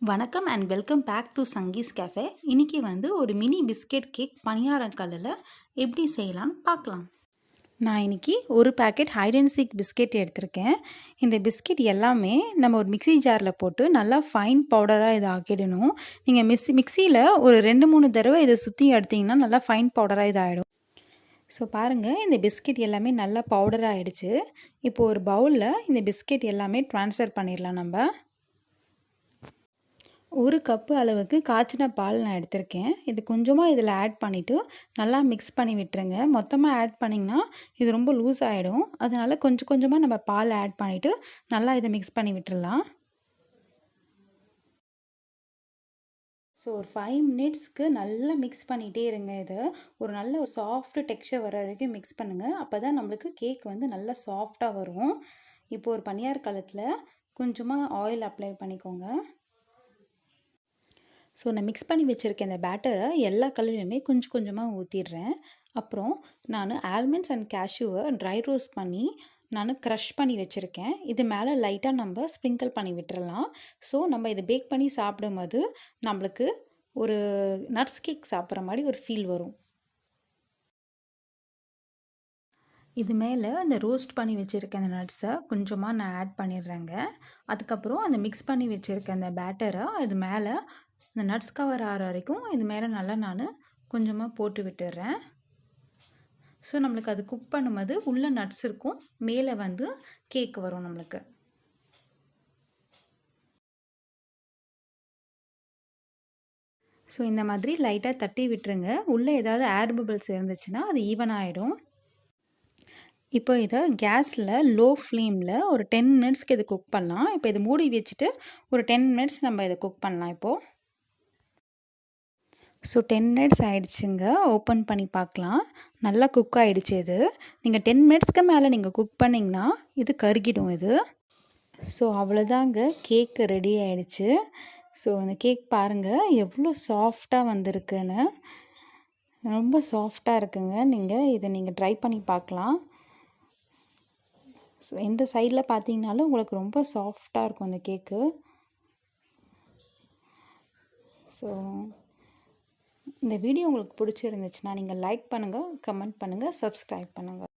வணக்கம் and welcome back to Sangees cafe. இன்றைக்கி ஒரு மினி பிஸ்கெட் கேக் பனியாரம் கல்லில் எப்படி செய்யலான்னு பார்க்கலாம். நான் இன்றைக்கி ஒரு packet hide and seek biscuit எடுத்திருக்கேன். இந்த பிஸ்கெட் எல்லாமே நம்ம ஒரு மிக்ஸி ஜாரில் போட்டு நல்லா ஃபைன் பவுடராக இதை ஆக்கிடணும். நீங்கள் மிக்சியில் ஒரு 2-3 தடவை இதை சுற்றி எடுத்திங்கன்னா நல்லா ஃபைன் பவுடராக இதாகிடும். ஸோ பாருங்கள், இந்த பிஸ்கெட் எல்லாமே நல்லா பவுடர் ஆகிடுச்சு. இப்போது ஒரு பவுலில் இந்த பிஸ்கெட் எல்லாமே ட்ரான்ஸ்ஃபர் பண்ணிடலாம். நம்ம ஒரு கப்பு அளவுக்கு காய்ச்சின பால் நான் எடுத்திருக்கேன். இது கொஞ்சமாக இதில் ஆட் பண்ணிவிட்டு நல்லா மிக்ஸ் பண்ணி விட்டுருங்க. மொத்தமாக ஆட் பண்ணிங்கன்னா இது ரொம்ப லூஸ் ஆகிடும். அதனால் கொஞ்சம் கொஞ்சமாக நம்ம பால் ஆட் பண்ணிவிட்டு நல்லா இதை மிக்ஸ் பண்ணி விட்டுடலாம். ஸோ ஒரு 5 மினிட்ஸ்க்கு நல்லா மிக்ஸ் பண்ணிகிட்டே இருங்க. இதை ஒரு நல்ல சாஃப்ட் டெக்ஸ்சர் வர வரைக்கும் மிக்ஸ் பண்ணுங்கள். அப்போ தான் நம்மளுக்கு கேக் நல்லா சாஃப்டாக வரும். இப்போது ஒரு பனியார் கலத்தில் கொஞ்சமாக ஆயில் அப்ளை பண்ணிக்கோங்க. ஸோ நான் மிக்ஸ் பண்ணி வச்சுருக்கேன் இந்த பேட்டரை எல்லா கலர்லையுமே கொஞ்சம் கொஞ்சமாக ஊற்றிடுறேன். அப்புறம் நான் ஆல்மண்ட்ஸ் அண்ட் கேஷ்யூவை ட்ரை ரோஸ்ட் பண்ணி நான் க்ரஷ் பண்ணி வச்சுருக்கேன். இது மேலே லைட்டாக நம்ம ஸ்ப்ரிங்கிள் பண்ணி விட்டுறலாம். ஸோ நம்ம இதை பேக் பண்ணி சாப்பிடும்போது நம்மளுக்கு ஒரு நட்ஸ் கேக் சாப்பிட்ற மாதிரி ஒரு ஃபீல் வரும். இது மேலே அந்த ரோஸ்ட் பண்ணி வச்சுருக்க அந்த நட்ஸை கொஞ்சமாக நான் ஆட் பண்ணிடுறேங்க. அதுக்கப்புறம் அந்த மிக்ஸ் பண்ணி வச்சுருக்க அந்த பேட்டரை இது மேலே இந்த நட்ஸ் கவர் ஆகிற வரைக்கும் இது மேலே நல்லா நான் கொஞ்சமாக போட்டு விட்டுடுறேன். ஸோ நம்மளுக்கு அது குக் பண்ணும்போது உள்ள நட்ஸ் இருக்கும், மேலே கேக் வரும் நம்மளுக்கு. ஸோ இந்த மாதிரி லைட்டாக தட்டி விட்டுருங்க. உள்ளே ஏதாவது ஏர் பபிள்ஸ் இருந்துச்சுன்னா அது ஈவன் ஆகிடும். இப்போ இதை கேஸில் லோ ஃப்ளேமில் ஒரு 10 மினிட்ஸ்க்கு இது குக் பண்ணலாம். இப்போ இதை மூடி வச்சுட்டு ஒரு 10 மினிட்ஸ் நம்ம இதை குக் பண்ணலாம். இப்போது ஸோ 10 மினிட்ஸ் ஆகிடுச்சுங்க. ஓப்பன் பண்ணி பார்க்கலாம். நல்லா குக் ஆகிடுச்சு. இது நீங்கள் 10 மினிட்ஸ்க்கு மேலே நீங்கள் குக் பண்ணிங்கன்னா இது கருகிடும் இது. ஸோ அவ்வளோதாங்க, கேக் ரெடி ஆகிடுச்சு. ஸோ இந்த கேக் பாருங்கள் எவ்வளோ சாஃப்டாக வந்திருக்குன்னு. ரொம்ப சாஃப்டாக இருக்குங்க. நீங்கள் ட்ரை பண்ணி பார்க்கலாம். ஸோ எந்த சைடில் பார்த்தீங்கனாலும் உங்களுக்கு ரொம்ப சாஃப்டாக இருக்கும் அந்த கேக்கு. ஸோ இந்த வீடியோ உங்களுக்கு பிடிச்சிருந்துச்சுன்னா நீங்கள் லைக் பண்ணுங்கள், கமெண்ட் பண்ணுங்கள், சப்ஸ்கிரைப் பண்ணுங்கள்.